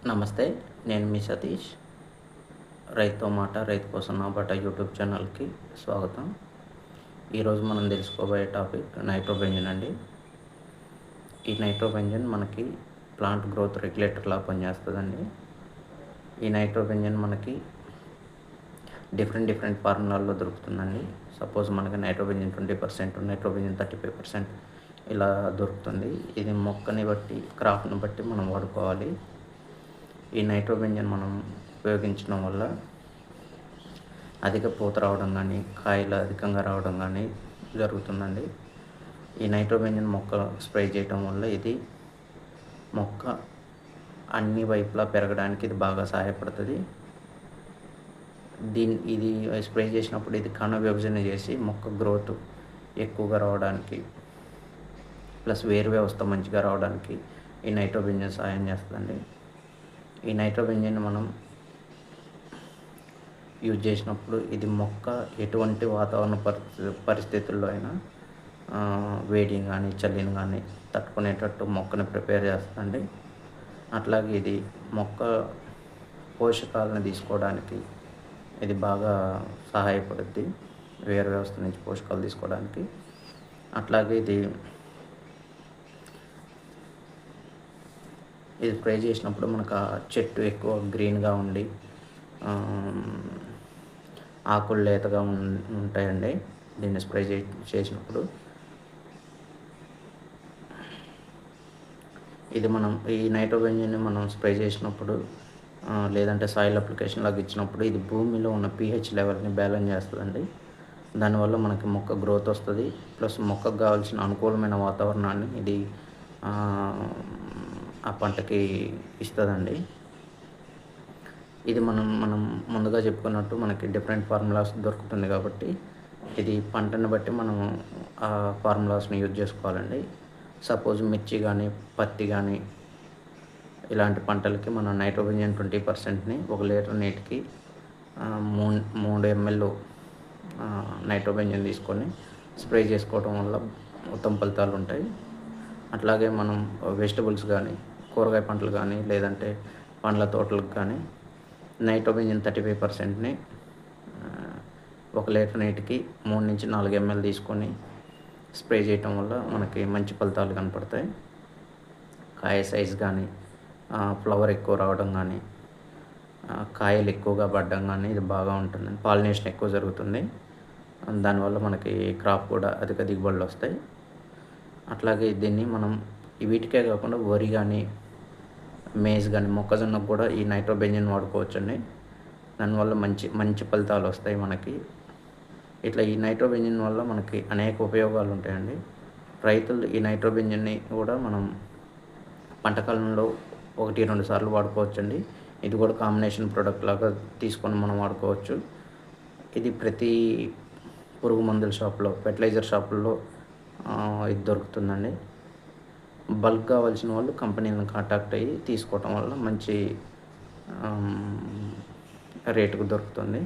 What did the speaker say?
నమస్తే. నేను మీ సతీష్. రైతుతో మాట, రైతు కోసం నా బాట యూట్యూబ్ ఛానల్‌కి స్వాగతం. ఈరోజు మనం తెలుసుకోబోయే టాపిక్ నైట్రోబెంజన్ అండి. ఈ నైట్రోబెంజన్ మనకి ప్లాంట్ గ్రోత్ రెగ్యులేటర్‌లా పనిచేస్తదండి. ఈ నైట్రోబెంజన్ మనకి డిఫరెంట్ ఫార్ములాల్లో దొరుకుతుందండి. సపోజ్ మనకి నైట్రోబెంజన్ 20%, నైట్రోబెంజన్ 35% ఇలా దొరుకుతుంది. ఇది మొక్కని బట్టి, క్రాప్‌ని బట్టి మనం వాడుకోవాలి. ఈ నైట్రోబెంజన్ మనం ఉపయోగించడం వల్ల అధిక పూత రావడం కానీ, కాయలు అధికంగా రావడం కానీ జరుగుతుందండి. ఈ నైట్రోబెంజన్ మొక్క స్ప్రే చేయడం వల్ల ఇది మొక్క అన్ని వైపులా పెరగడానికి ఇది బాగా సహాయపడుతుంది. ఇది స్ప్రే చేసినప్పుడు ఇది కణ విభజన చేసి మొక్క గ్రోత్ ఎక్కువగా రావడానికి, ప్లస్ వేరు వ్యవస్థ మంచిగా రావడానికి ఈ నైట్రోబెంజన్ సహాయం చేస్తుందండి. ఈ నైట్రోబెంజన్ మనం యూజ్ చేసినప్పుడు ఇది మొక్క ఎటువంటి వాతావరణ పరిస్థితుల్లో అయినా వేడిని కానీ, చలిని కానీ తట్టుకునేటట్టు మొక్కని ప్రిపేర్ చేస్తుందండి. అట్లాగే ఇది మొక్క పోషకాలను తీసుకోవడానికి ఇది బాగా సహాయపడుద్ది, వేరు వ్యవస్థ నుంచి పోషకాలు తీసుకోవడానికి. అట్లాగే ఇది స్ప్రే చేసినప్పుడు మనకు ఆ చెట్టు ఎక్కువ గ్రీన్గా ఉండి ఆకులు లేతగా ఉంటాయండి. దీన్ని స్ప్రే చేసినప్పుడు ఇది మనం ఈ నైట్రోబెంజన్ని మనం స్ప్రే చేసినప్పుడు లేదంటే సాయిల్ అప్లికేషన్ లాగా ఇచ్చినప్పుడు ఇది భూమిలో ఉన్న pH లెవెల్ని బ్యాలెన్స్ చేస్తుందండి. దానివల్ల మనకి మొక్క గ్రోత్ వస్తుంది. ప్లస్ మొక్కకు కావాల్సిన అనుకూలమైన వాతావరణాన్ని ఇది ఆ పంటకి ఇస్తుందండి. ఇది మనం ముందుగా చెప్పుకున్నట్టు మనకి డిఫరెంట్ ఫార్ములాస్ దొరుకుతుంది కాబట్టి ఇది పంటను బట్టి మనం ఆ ఫార్ములాస్ని యూజ్ చేసుకోవాలండి. సపోజ్ మిర్చి కానీ, పత్తి కానీ ఇలాంటి పంటలకి మనం నైట్రోబెంజన్ 20%ని 1 లీటర్ నీటికి 3 ml నైట్రోబెంజన్ తీసుకొని స్ప్రే చేసుకోవడం వల్ల ఉత్తమ ఫలితాలు ఉంటాయి. అట్లాగే మనం వెజిటబుల్స్ కానీ, కూరగాయ పంటలు కానీ, లేదంటే పండ్ల తోటలకు కానీ నైట్రోబెంజన్ 35%ని 1 లీటర్ నీటికి 3 నుంచి 4 ml తీసుకొని స్ప్రే చేయటం వల్ల మనకి మంచి ఫలితాలు కనపడతాయి. కాయ సైజు కానీ, ఫ్లవర్ ఎక్కువ రావడం కానీ, కాయలు ఎక్కువగా పడడం కానీ ఇది బాగా ఉంటుందండి. పాలినేషన్ ఎక్కువ జరుగుతుంది. దానివల్ల మనకి క్రాప్ కూడా అధిక దిగుబడులు వస్తాయి. అట్లాగే దీన్ని మనం వీటికే కాకుండా వరి కానీ, మేజ్ కానీ, మొక్కజొన్నకు కూడా ఈ నైట్రోబెంజన్ వాడుకోవచ్చండి. దానివల్ల మంచి ఫలితాలు వస్తాయి మనకి. ఇట్లా ఈ నైట్రోబెంజన్ వల్ల మనకి అనేక ఉపయోగాలు ఉంటాయండి. రైతులు ఈ నైట్రోబెంజన్ని కూడా మనం పంటకాలంలో 1-2 సార్లు వాడుకోవచ్చండి. ఇది కూడా కాంబినేషన్ ప్రోడక్ట్ లాగా తీసుకొని మనం వాడుకోవచ్చు. ఇది ప్రతి పురుగు మందుల షాప్లో, ఫెర్టిలైజర్ షాపుల్లో ఇది దొరుకుతుందండి. బల్క్ కావాల్సిన వాళ్ళు కంపెనీలను కాంటాక్ట్ అయ్యి తీసుకోవటం వల్ల మంచి రేటుకు దొరుకుతుంది.